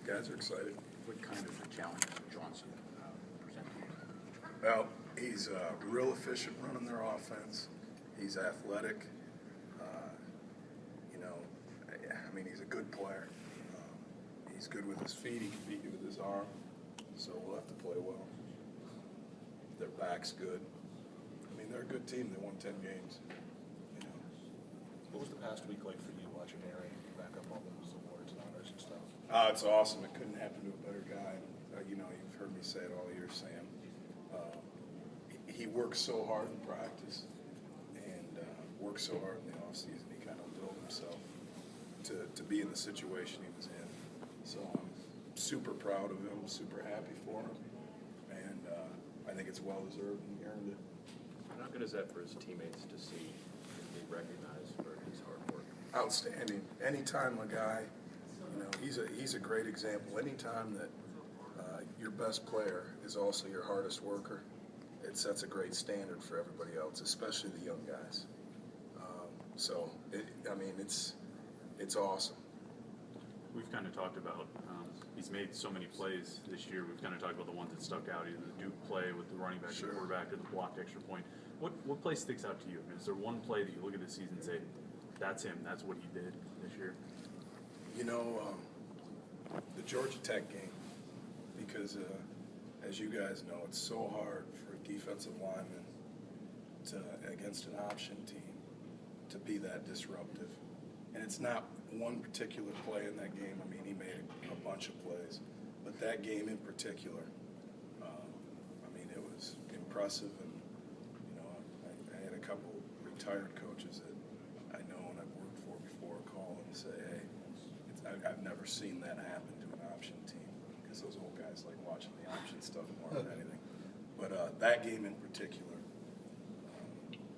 Guys are excited. What kind of a challenge does Johnson present to you? Well, he's real efficient running their offense. He's athletic. I mean, he's a good player. He's good with his feet. He can beat you with his arm. So we'll have to play well. Their back's good. I mean, they're a good team. They won 10 games. What was the past week like for you watching Aaron back up all those awards and honors and stuff? It's awesome. It couldn't happen to a better guy. You've heard me say it all year, Sam. He works so hard in practice and works so hard in the offseason. He kind of built himself to be in the situation he was in. So I'm super proud of him, super happy for him, and I think it's well-deserved and he earned it. How good is that for his teammates to see him be recognized for his hard work? Outstanding. Anytime a guy, he's a great example. Anytime that your best player is also your hardest worker, it sets a great standard for everybody else, especially the young guys. It's awesome. We've kind of talked about, he's made so many plays this year. We've kind of talked about the ones that stuck out, either the Duke play with the running back, Sure. the quarterback, or the blocked extra point. What play sticks out to you? I mean, is there one play that you look at this season and say, that's him, that's what he did this year? The Georgia Tech game, because as you guys know, it's so hard for a defensive lineman against an option team to be that disruptive. And it's not one particular play in that game. I mean, he made a bunch of plays. But that game in particular, it was impressive. And, I had a couple retired coaches that I know and I've worked for before call and say, hey, I've never seen that happen to an option team, because those old guys like watching the option stuff more than anything. But that game in particular,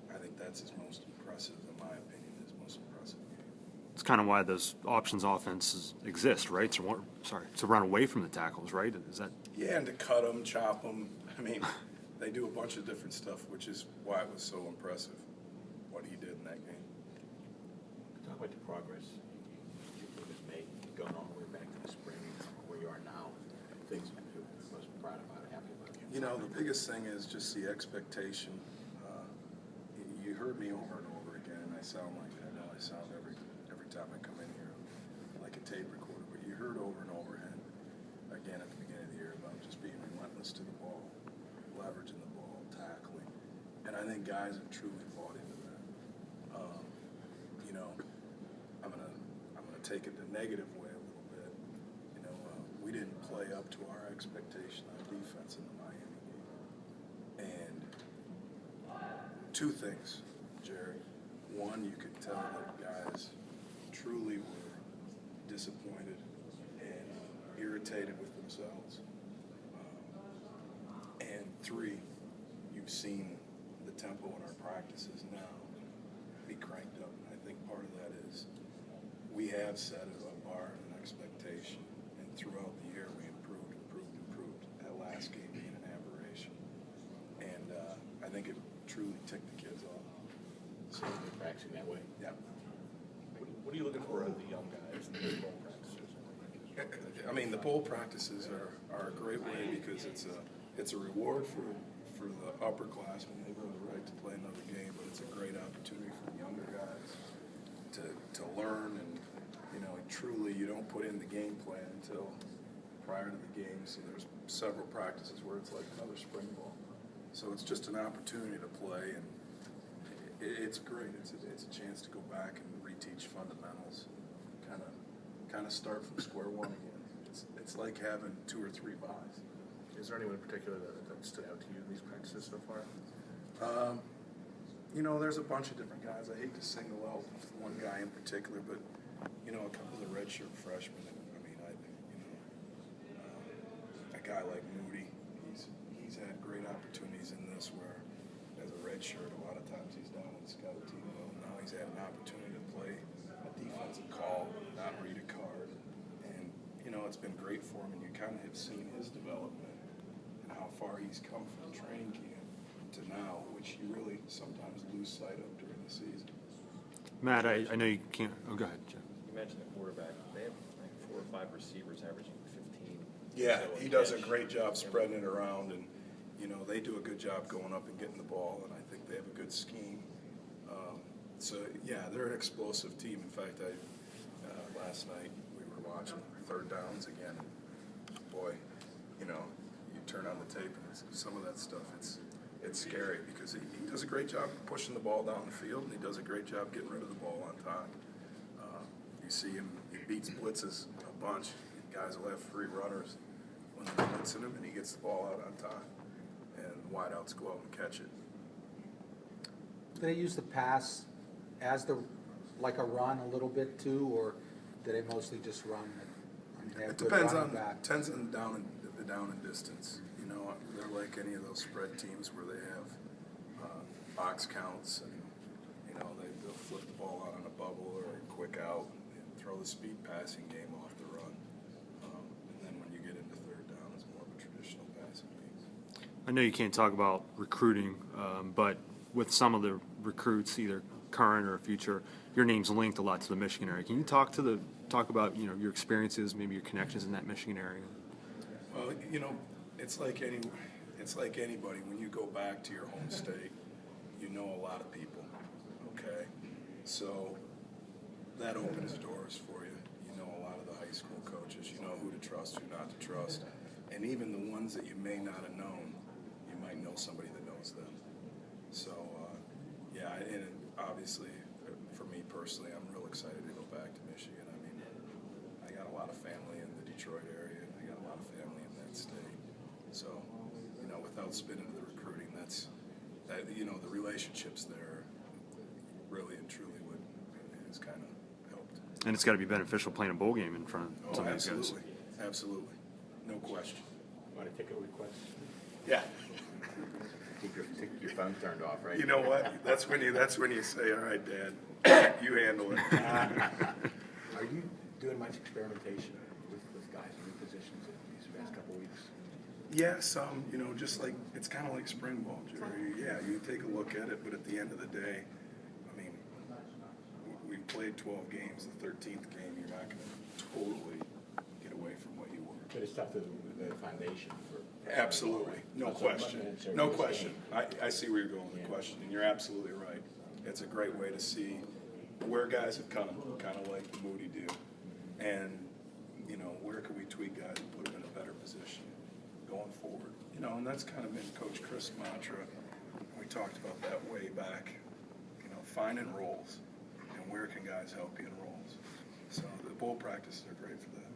I think that's his most impressive, in my opinion, his most impressive game. It's kind of why those options offenses exist, right? To run away from the tackles, right? Is that? Yeah, and to cut them, chop them. I mean, they do a bunch of different stuff, which is why it was so impressive what he did in that game. Talk about the progress you was made going all the way back to the spring, where you are now, things you most proud about it, happy about it. The biggest thing is just the expectation. You heard me over and over again, and I sound like I know I sound every time I come in here like a tape recorder, but you heard over and over again at the beginning of the year about just being relentless to the ball, leveraging the ball, tackling, and I think guys have truly bought into that. I'm gonna take it the negative way a little bit. We didn't play up to our expectation on defense in the Miami game, and two things, Jerry. One, you could tell that guys truly were disappointed and irritated with themselves. And three, you've seen the tempo in our practices now be cranked up. And I think part of that is we have set a bar and an expectation, and throughout the year we improved. That last game being an aberration. And I think it truly ticked the kids off. So they're practicing that way. Yeah. What are you looking for out of the young guys in the bowl practices? The bowl practices are a great way, because it's a reward for the upperclassmen. They earn the right to play another game, but it's a great opportunity for the younger guys to learn. And truly, you don't put in the game plan until prior to the game. So there's several practices where it's like another spring ball. So it's just an opportunity to play, and it's great. It's a chance to go back and reteach fundamentals, kind of start from square one again. It's like having 2 or 3 buys. Is there anyone in particular that stood out to you in these practices so far? There's a bunch of different guys. I hate to single out one guy in particular, but a couple of the redshirt freshmen. A guy like Moody, he's had great opportunities in this, where as a redshirt, a lot of times he's down on the scout team. Well, now he's had an opportunity to play a defensive call, not read a card, and it's been great for him. And you kind of have seen his development and how far he's come from training camp to now, which you really sometimes lose sight of during the season. Matt, I know you can't. Oh, go ahead, Jeff. You mentioned the quarterback. They have like 4 or 5 receivers averaging Yeah, he does a great job spreading it around, and, you know, they do a good job going up and getting the ball, and I think they have a good scheme. So, yeah, they're an explosive team. In fact, last night, we were watching third downs again. Boy, you know, you turn on the tape, and some of that stuff, it's scary, because he does a great job pushing the ball down the field, and he does a great job getting rid of the ball on time. You see him, he beats blitzes a bunch. Guys will have free runners when they're blitzing him, and he gets the ball out on time, and wideouts go out and catch it. Do they use the pass as like a run a little bit too, or do they mostly just run it? I mean, they have It good depends running on back. the down and distance. You know, they're like any of those spread teams where they have box counts, and you know they'll flip the ball out on a bubble or a quick out, and throw the speed passing game off the run. And then when you get into third down, it's more of a traditional passing game. I know you can't talk about recruiting, but with some of the recruits, either current or future, your name's linked a lot to the Michigan area. Can you talk about your experiences, maybe your connections in that Michigan area? Well, you know, it's like anybody. When you go back to your home state, you know a lot of people. Okay, so that opens doors for you. You know a lot of the high school coaches. You know who to trust, who not to trust, and even the ones that you may not have known, you might know somebody that knows them. So, yeah, and obviously, for me personally, I'm real excited to go back to Michigan. I mean, I got a lot of family in the Detroit area, and I got a lot of family in that state. So, you know, without spinning to the recruiting, you know, the relationships there really and truly has kind of helped. And it's got to be beneficial playing a bowl game in front of some of these guys. Absolutely, no question. Want to take a request? Yeah. Keep your phone turned off, right? You know what? That's when you say, "All right, Dad, you handle it." Are you doing much experimentation with guys in new positions in these past couple weeks? Yeah, some, you know, just like, it's kind of like spring ball, Jerry. Yeah, you take a look at it, but at the end of the day, I mean, we played 12 games. The 13th game, you're not going to totally get away from what you were. But it's tough to the foundation for. Absolutely, no question, no question. I see where you're going with the question, and you're absolutely right. It's a great way to see where guys have come, kind of like the Moody deal, and, you know, where can we tweak guys and put them in a better position going forward. You know, and that's kind of been Coach Chris' mantra. We talked about that way back, you know, finding roles, and where can guys help you in roles. So the bowl practices are great for that.